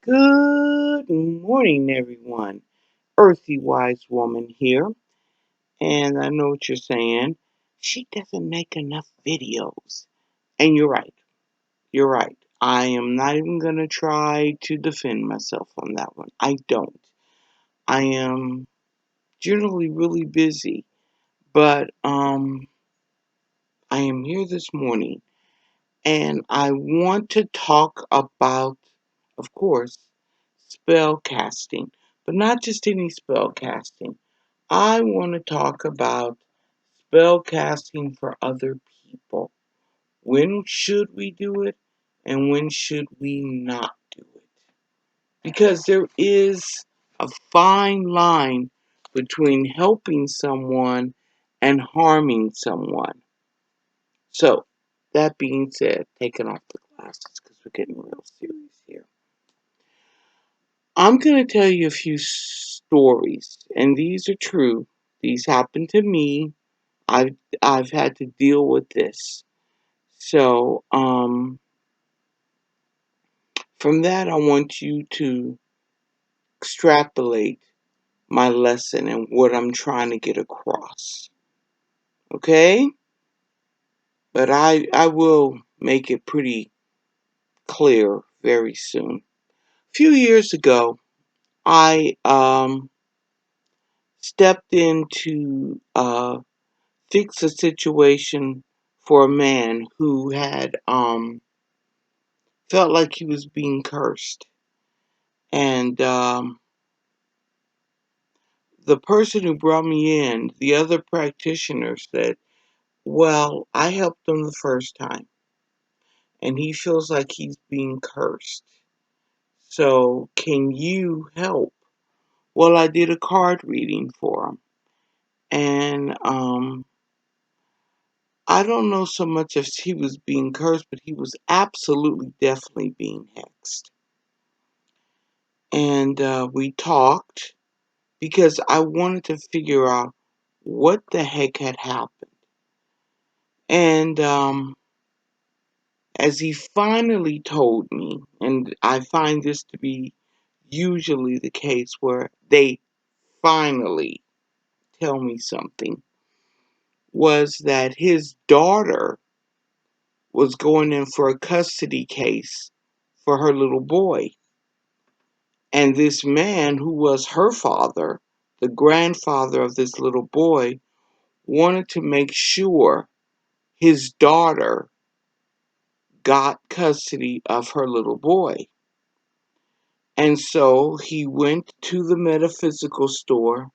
Good morning, everyone. Earthy Wise Woman here. And I know what you're saying. She doesn't make enough videos. And you're right. You're right. I am not even going to try to defend myself on that one. I don't. I am generally really busy. But I am here this morning. And I want to talk about, of course, spell casting. But not just any spell casting. I want to talk about spell casting for other people. When should we do it and when should we not do it? Because there is a fine line between helping someone and harming someone. So, that being said, taking off the glasses because we're getting real serious here. I'm going to tell you a few stories, and these are true. These happened to me. I've I've had to deal with this. So, from that, I want you to extrapolate my lesson and what I'm trying to get across. Okay? But I will make it pretty clear very soon. A few years ago, I stepped in to fix a situation for a man who had felt like he was being cursed. And the person who brought me in, the other practitioner, said, well, I helped him the first time, and he feels like he's being cursed. So, can you help? Well, I did a card reading for him, and I don't know so much if he was being cursed, but he was absolutely, definitely being hexed. And we talked because I wanted to figure out what the heck had happened. And as he finally told me, and I find this to be usually the case where they finally tell me something, was that his daughter was going in for a custody case for her little boy. And this man, who was her father, the grandfather of this little boy, wanted to make sure his daughter got custody of her little boy. And so he went to the metaphysical store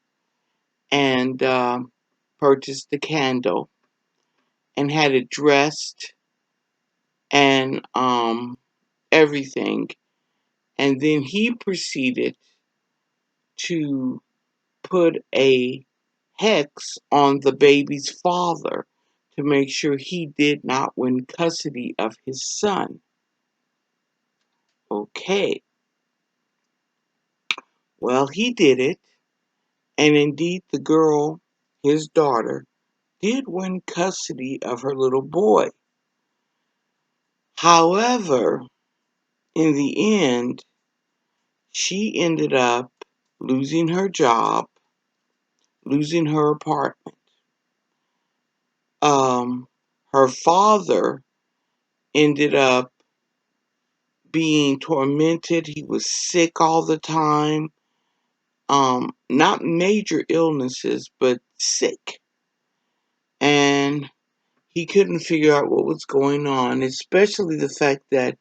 and purchased the candle and had it dressed and everything. And then he proceeded to put a hex on the baby's father to make sure he did not win custody of his son. Okay, well, he did it. And indeed, the girl, his daughter, did win custody of her little boy. However, in the end, she ended up losing her job, losing her apartment. Her father ended up being tormented. He was sick all the time. Not major illnesses, but sick. And he couldn't figure out what was going on, especially the fact that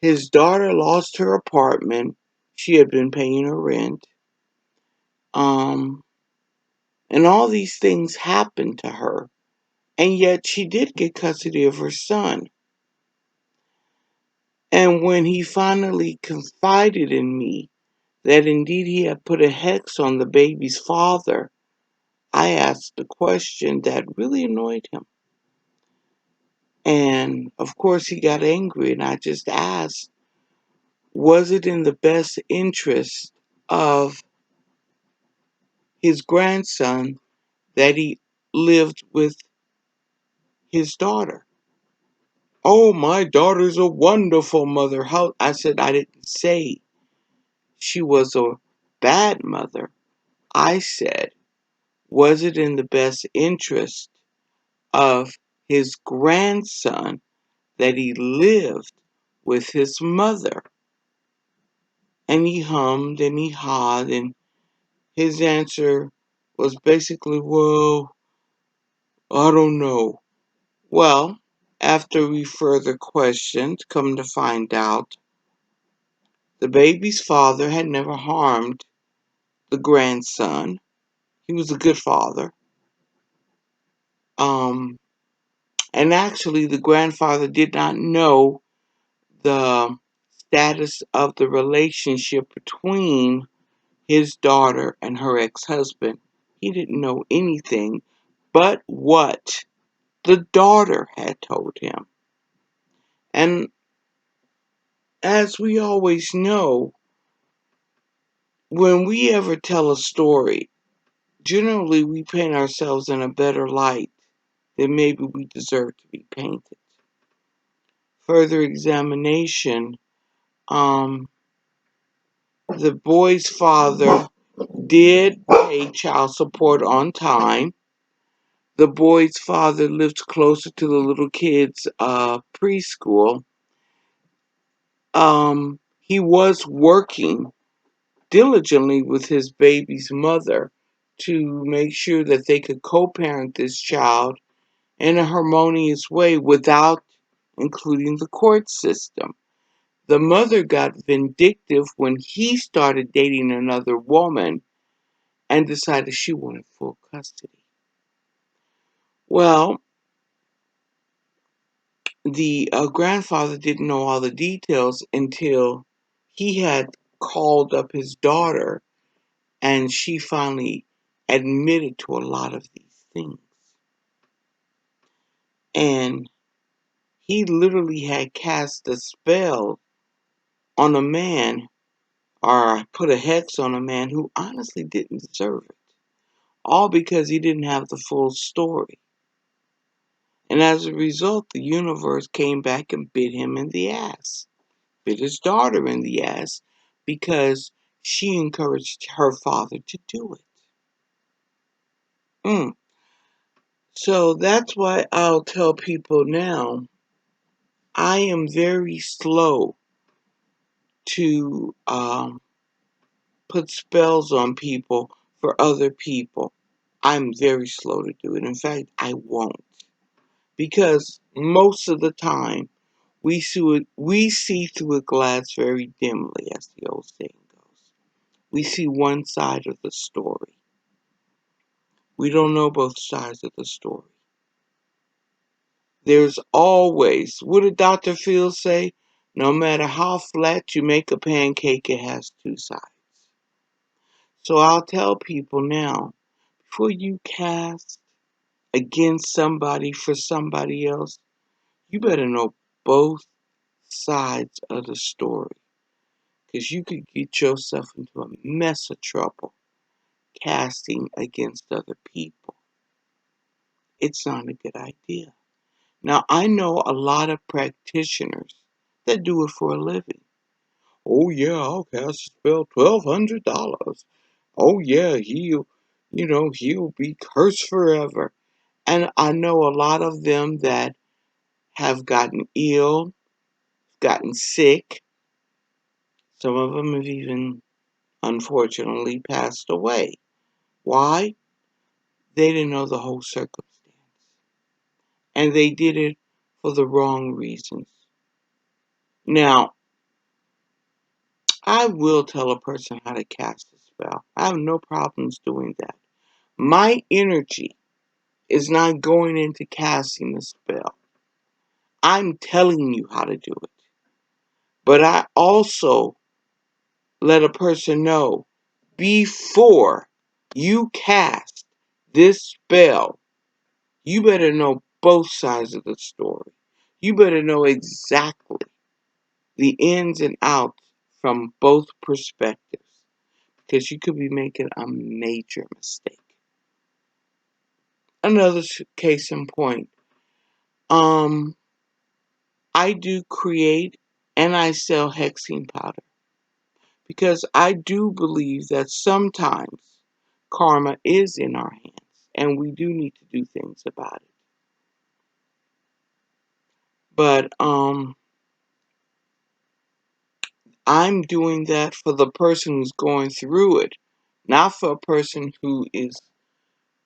his daughter lost her apartment. She had been paying her rent. And all these things happened to her. And yet she did get custody of her son. And when he finally confided in me that indeed he had put a hex on the baby's father, I asked a question that really annoyed him. And of course he got angry, and I just asked, was it in the best interest of his grandson that he lived with his daughter? Oh, my daughter's a wonderful mother. How? I said, I didn't say she was a bad mother, I said, was it in the best interest of his grandson that he lived with his mother? And he hummed and he hawed, and his answer was basically, well, I don't know. Well, after we further questioned, come to find out, the baby's father had never harmed the grandson. He was a good father. Um, and actually, the grandfather did not know the status of the relationship between his daughter and her ex-husband. He didn't know anything but what the daughter had told him. And as we always know, when we ever tell a story, generally we paint ourselves in a better light than maybe we deserve to be painted. Further examination, um, the boy's father did pay child support on time. The boy's father lived closer to the little kid's preschool. He was working diligently with his baby's mother to make sure that they could co-parent this child in a harmonious way without including the court system. The mother got vindictive when he started dating another woman and decided she wanted full custody. Well, the grandfather didn't know all the details until he had called up his daughter and she finally admitted to a lot of these things. And he literally had cast a spell on a man or put a hex on a man who honestly didn't deserve it. All because he didn't have the full story. And as a result, the universe came back and bit him in the ass. Bit his daughter in the ass because she encouraged her father to do it. So that's why I'll tell people now, I am very slow to put spells on people for other people. I'm very slow to do it. In fact, I won't. Because most of the time, we see through a glass very dimly, as the old saying goes. We see one side of the story. We don't know both sides of the story. There's always, what did Dr. Phil say? No matter how flat you make a pancake, it has two sides. So I'll tell people now, before you cast against somebody for somebody else, you better know both sides of the story. Because you could get yourself into a mess of trouble casting against other people. It's not a good idea. Now, I know a lot of practitioners that do it for a living. Oh, yeah, I'll cast a spell $1,200. Oh, yeah, he'll be cursed forever. And I know a lot of them that have gotten ill, gotten sick. Some of them have even, unfortunately, passed away. Why? They didn't know the whole circumstance. And they did it for the wrong reasons. Now, I will tell a person how to cast a spell. I have no problems doing that. My energy is not going into casting a spell. I'm telling you how to do it. But I also let a person know before you cast this spell, you better know both sides of the story. You better know exactly the ins and outs from both perspectives because you could be making a major mistake. Another case in point, um, I do create and I sell hexing powder. Because I do believe that sometimes karma is in our hands and we do need to do things about it. But I'm doing that for the person who's going through it, not for a person who is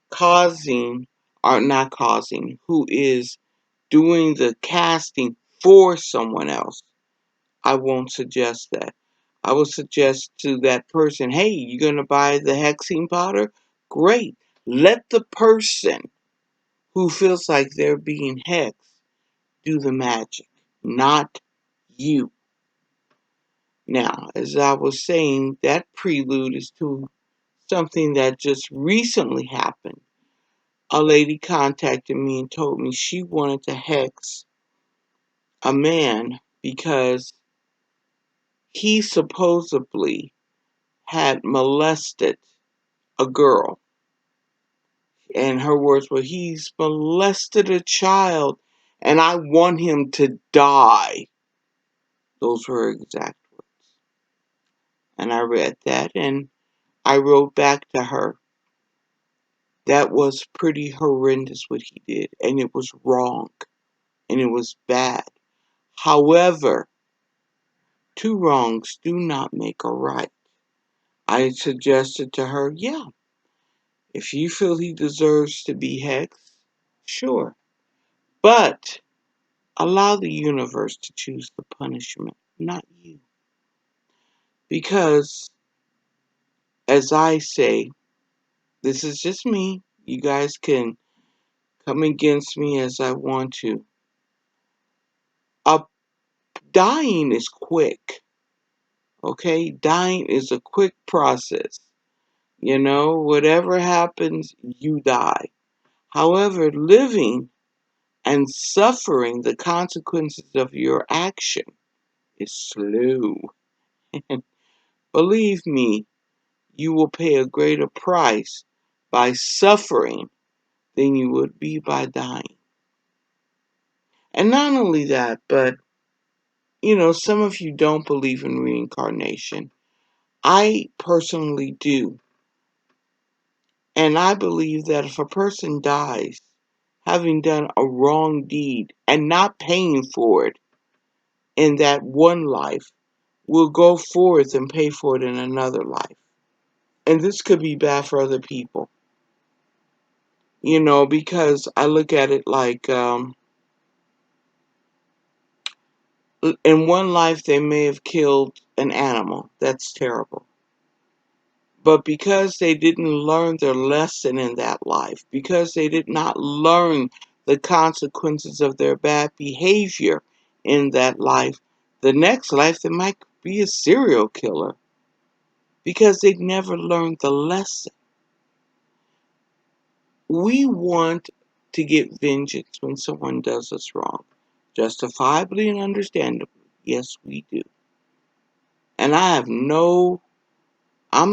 causing or not causing, who is doing the casting for someone else. I won't suggest that. I would suggest to that person, hey, you're going to buy the hexing powder? Great. Let the person who feels like they're being hexed do the magic, not you. Now, as I was saying, that prelude is to something that just recently happened. A lady contacted me and told me she wanted to hex a man because he supposedly had molested a girl. And her words were, he's molested a child and I want him to die. Those were her exact words. And I read that and I wrote back to her. That was pretty horrendous what he did. And it was wrong. And it was bad. However, two wrongs do not make a right. I suggested to her, yeah, if you feel he deserves to be hexed, sure. But allow the universe to choose the punishment, not you. Because, as I say, this is just me. You guys can come against me as I want to. Dying is quick, okay? Dying is a quick process. You know, whatever happens, you die. However, living and suffering the consequences of your action is slow. And believe me, you will pay a greater price by suffering than you would be by dying. And not only that, but some of you don't believe in reincarnation. I personally do. And I believe that if a person dies having done a wrong deed and not paying for it in that one life, will go forth and pay for it in another life. And this could be bad for other people. Because I look at it like in one life they may have killed an animal. That's terrible. But because they didn't learn their lesson in that life, because they did not learn the consequences of their bad behavior in that life, the next life they might be a serial killer because they never learned the lesson. We want to get vengeance when someone does us wrong. Justifiably and understandably. Yes, we do. And I'm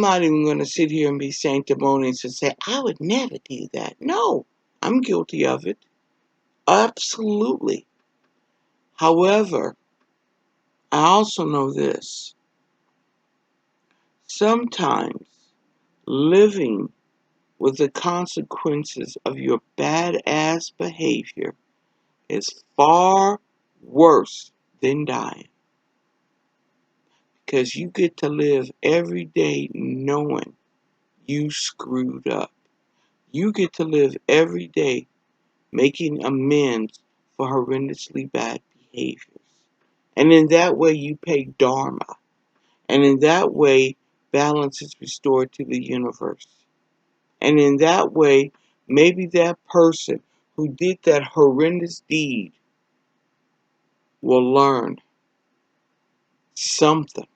not even going to sit here and be sanctimonious and say, I would never do that. No, I'm guilty of it. Absolutely. However, I also know this. Sometimes living with the consequences of your badass behavior is far worse than dying. Because you get to live every day knowing you screwed up. You get to live every day making amends for horrendously bad behaviors. And in that way, you pay dharma. And in that way, balance is restored to the universe. And in that way, maybe that person who did that horrendous deed will learn something.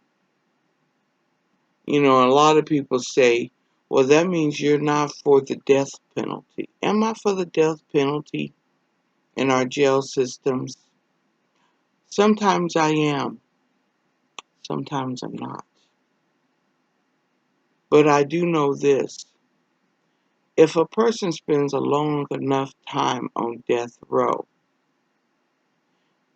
A lot of people say, well, that means you're not for the death penalty. Am I for the death penalty in our jail systems? Sometimes I am. Sometimes I'm not. But I do know this. If a person spends a long enough time on death row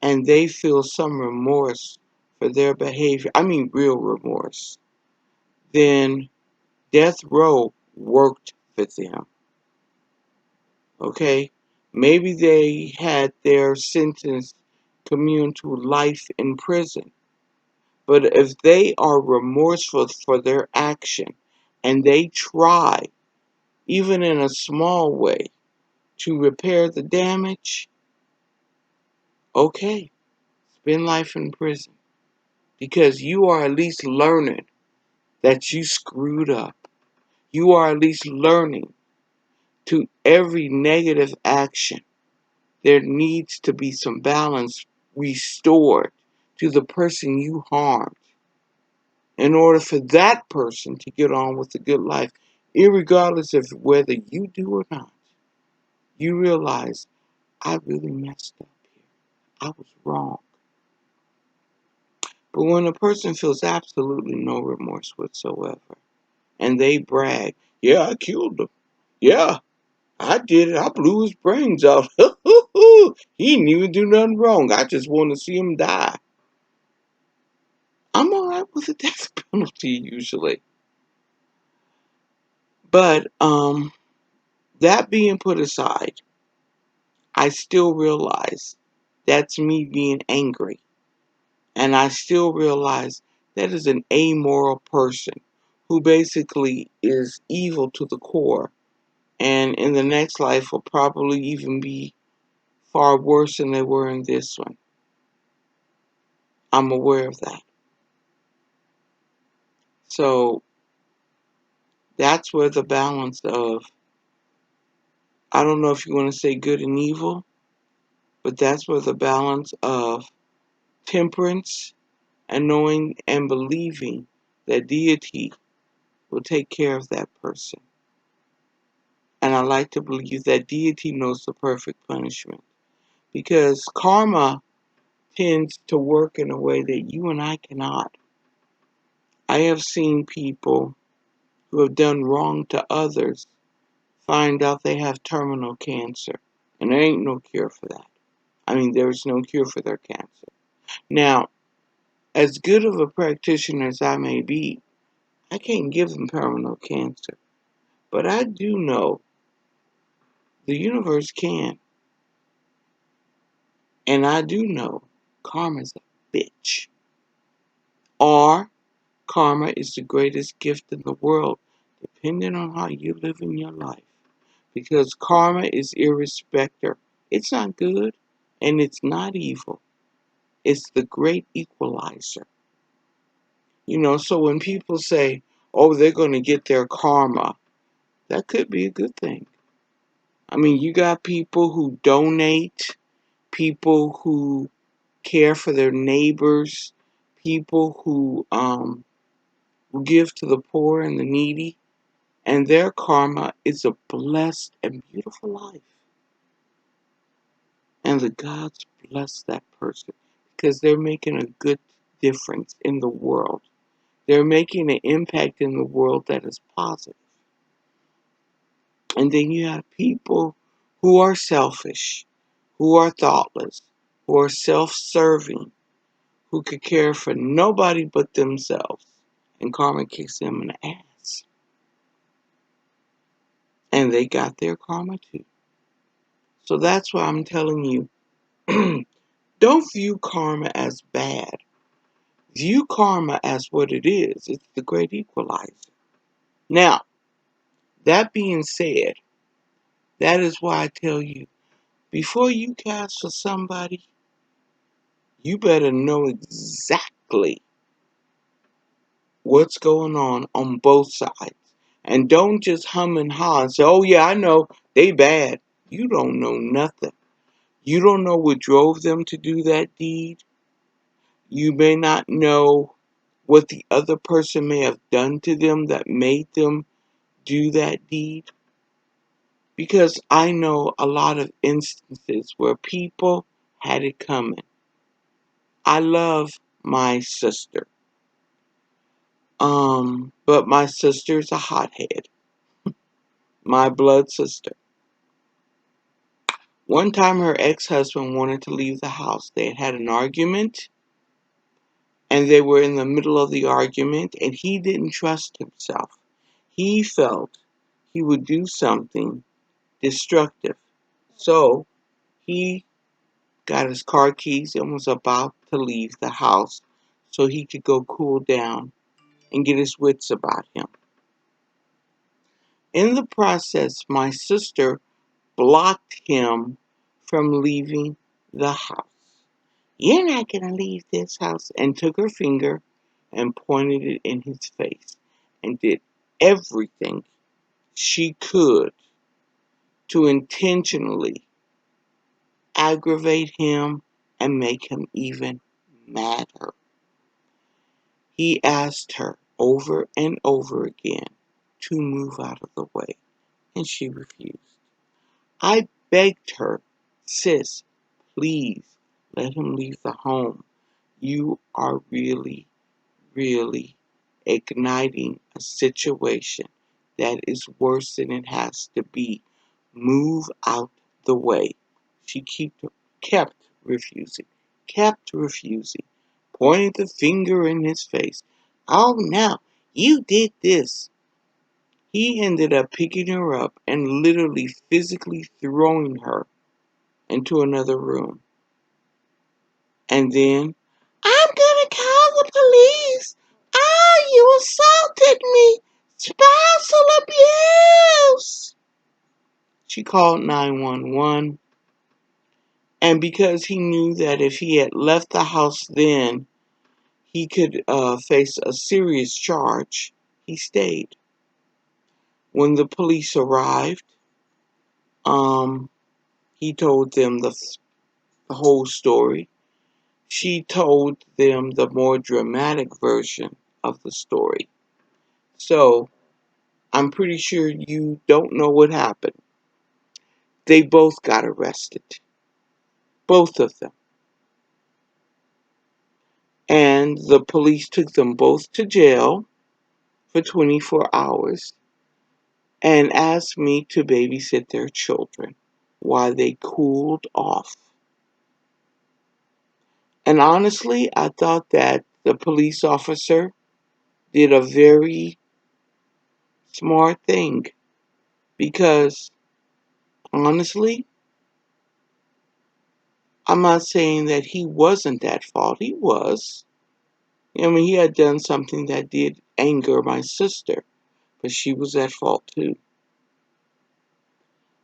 and they feel some remorse for their behavior, I mean real remorse, then death row worked for them. Okay? Maybe they had their sentence commuted to life in prison. But if they are remorseful for their action and they try, even in a small way, to repair the damage, okay, spend life in prison. Because you are at least learning that you screwed up. You are at least learning to every negative action. There needs to be some balance restored to the person you harmed in order for that person to get on with a good life, irregardless of whether you do or not. You realize, I really messed up here. I was wrong. But when a person feels absolutely no remorse whatsoever, and they brag, yeah, I killed him. Yeah, I did it. I blew his brains out. He didn't even do nothing wrong. I just want to see him die. I'm all right with the death penalty usually. But that being put aside, I still realize that's me being angry. And I still realize that is an amoral person who basically is evil to the core. And in the next life will probably even be far worse than they were in this one. I'm aware of that. So that's where the balance of, I don't know if you want to say good and evil, but that's where the balance of temperance and knowing and believing that deity will take care of that person. And I like to believe that deity knows the perfect punishment. Because karma tends to work in a way that you and I cannot. I have seen people who have done wrong to others find out they have terminal cancer. And there ain't no cure for that. I mean, there's no cure for their cancer. Now, as good of a practitioner as I may be, I can't give them terminal cancer. But I do know the universe can. And I do know karma's a bitch. Or karma is the greatest gift in the world, depending on how you live in your life. Because karma is irrespective. It's not good and it's not evil. It's the great equalizer. So when people say, oh, they're going to get their karma, that could be a good thing. I mean, you got people who donate, people who care for their neighbors, people who give to the poor and the needy, and their karma is a blessed and beautiful life. And the gods bless that person because they're making a good difference in the world. They're making an impact in the world that is positive. And then you have people who are selfish, who are thoughtless, who are self-serving, who could care for nobody but themselves. And karma kicks them in the ass. And they got their karma too. So that's why I'm telling you, don't view karma as bad. View karma as what it is. It's the great equalizer. Now, that being said, that is why I tell you, before you cast for somebody, you better know exactly what's going on both sides. And don't just hum and haw and say, oh yeah, I know, they bad. You don't know nothing. You don't know what drove them to do that deed. You may not know what the other person may have done to them that made them do that deed. Because I know a lot of instances where people had it coming. I love my sister. But my sister's a hothead. My blood sister. One time her ex-husband wanted to leave the house. They had had an argument, and they were in the middle of the argument, and he didn't trust himself. He felt he would do something destructive. So he got his car keys and was about to leave the house so he could go cool down and get his wits about him. In the process, my sister blocked him from leaving the house. You're not going to leave this house. And took her finger and pointed it in his face and did everything she could to intentionally aggravate him and make him even madder. He asked her over and over again to move out of the way, and she refused. I begged her, sis, please let him leave the home. You are really, really igniting a situation that is worse than it has to be. Move out the way. She kept refusing, pointing the finger in his face. Oh, now, you did this. He ended up picking her up and literally physically throwing her into another room. And then, I'm gonna call the police. Oh, you assaulted me. Spousal abuse. She called 911. And because he knew that if he had left the house then, he could face a serious charge, he stayed. When the police arrived, he told them the whole story. She told them the more dramatic version of the story. So, I'm pretty sure you don't know what happened. They both got arrested. Both of them. And the police took them both to jail for 24 hours and asked me to babysit their children while they cooled off. And honestly, I thought that the police officer did a very smart thing because honestly, I'm not saying that he wasn't at fault. He was. I mean, he had done something that did anger my sister, but she was at fault too.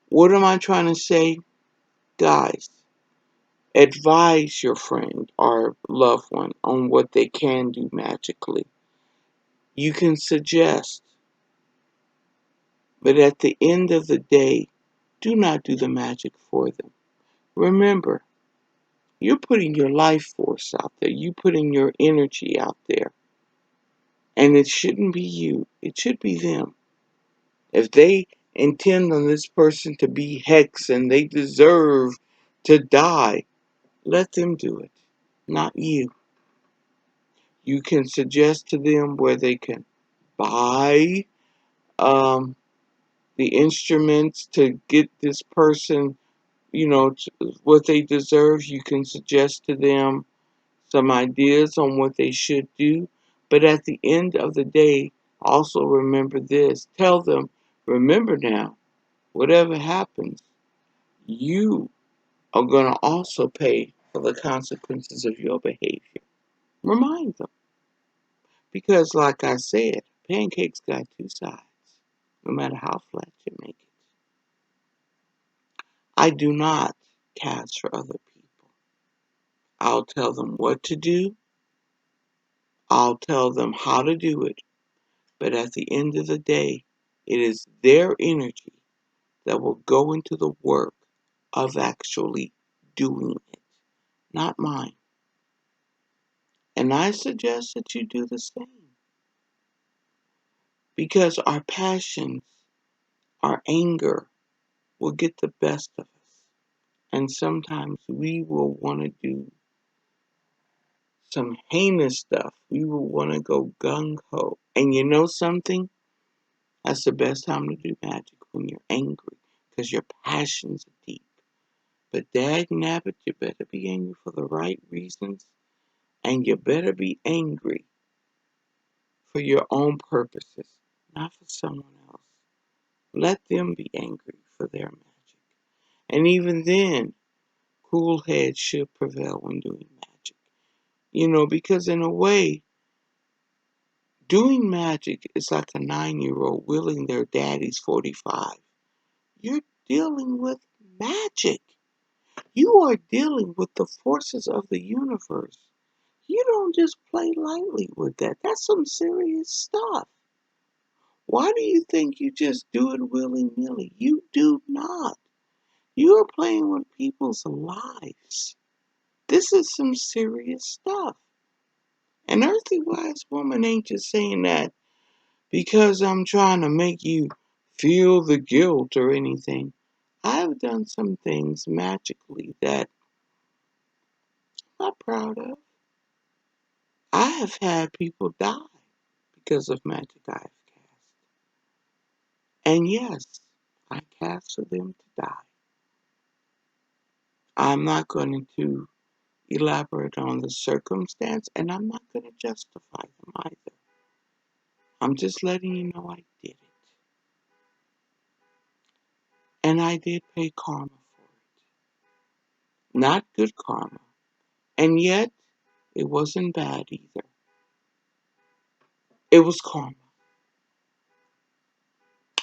What am I trying to say? Guys, advise your friend or loved one on what they can do magically. You can suggest, but at the end of the day, do not do the magic for them. Remember, you're putting your life force out there. You're putting your energy out there. And it shouldn't be you. It should be them. If they intend on this person to be hexed and they deserve to die, let them do it, not you. You can suggest to them where they can buy the instruments to get this person, what they deserve. You can suggest to them some ideas on what they should do. But at the end of the day, also remember this. Tell them, remember now, whatever happens, you are going to also pay for the consequences of your behavior. Remind them. Because, like I said, pancakes got two sides, no matter how flat you make it. I do not cast for other people. I'll tell them what to do, I'll tell them how to do it, but at the end of the day, it is their energy that will go into the work of actually doing it, not mine. And I suggest that you do the same. Because our passions, our anger will get the best of us. And sometimes we will want to do some heinous stuff. We will want to go gung ho. And you know something? That's the best time to do magic when you're angry because your passions are deep. But dag nabbit, you better be angry for the right reasons And you better be angry for your own purposes, not for someone else. Let them be angry for their magic. And even then, cool heads should prevail when doing magic. Because in a way, doing magic is like a 9-year-old willing their daddy's 45. You're dealing with magic. You are dealing with the forces of the universe. You don't just play lightly with that. That's some serious stuff. Why do you think you just do it willy-nilly? You do not. You are playing with people's lives. This is some serious stuff. An earthly wise woman ain't just saying that because I'm trying to make you feel the guilt or anything. I've done some things magically that I'm not proud of. I have had people die because of magic I've cast. And yes, I cast for them to die. I'm not going to elaborate on the circumstance, and I'm not going to justify them either. I'm just letting you know I did it. And I did pay karma for it. Not good karma. And yet, it wasn't bad either. It was karma.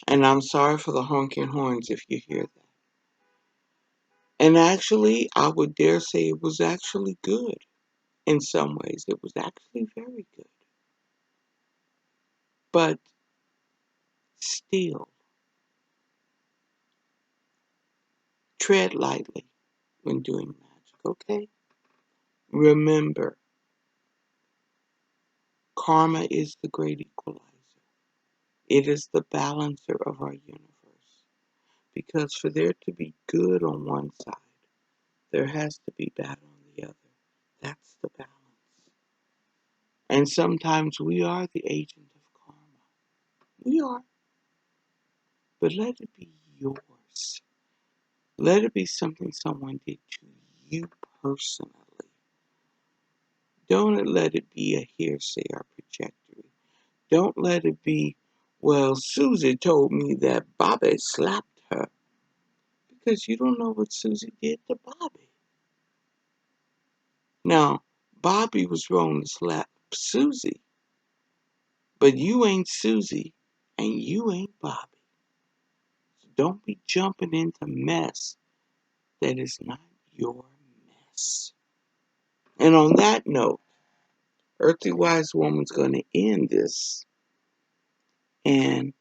And I'm sorry for the honking horns if you hear that. And actually, I would dare say it was actually good. In some ways, it was actually very good. But still, tread lightly when doing magic, okay? Remember, karma is the great equalizer. It is the balancer of our universe. Because for there to be good on one side, there has to be bad on the other. That's the balance. And sometimes we are the agent of karma. We are. But let it be yours. Let it be something someone did to you personally. Don't let it be a hearsay or trajectory. Don't let it be, well, Susie told me that Bobby slapped her. Because you don't know what Susie did to Bobby. Now, Bobby was wrong to slap Susie, but you ain't Susie and you ain't Bobby. So don't be jumping into mess that is not your mess. And on that note, Earthly Wise Woman's going to end this, and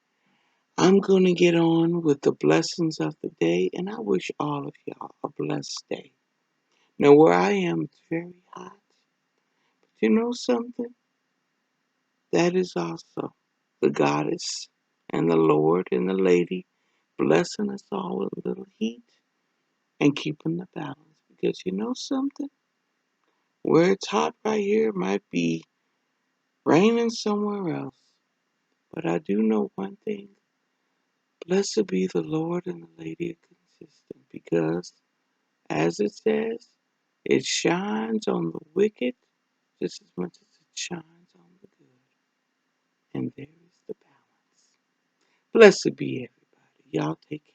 I'm going to get on with the blessings of the day, and I wish all of y'all a blessed day. Now, where I am, it's very hot. But you know something? That is also the goddess and the Lord and the lady blessing us all with a little heat and keeping the balance. Because you know something? Where it's hot right here, it might be raining somewhere else. But I do know one thing. Blessed be the Lord and the Lady of Consistent. Because, as it says, it shines on the wicked just as much as it shines on the good. And there is the balance. Blessed be everybody. Y'all take care.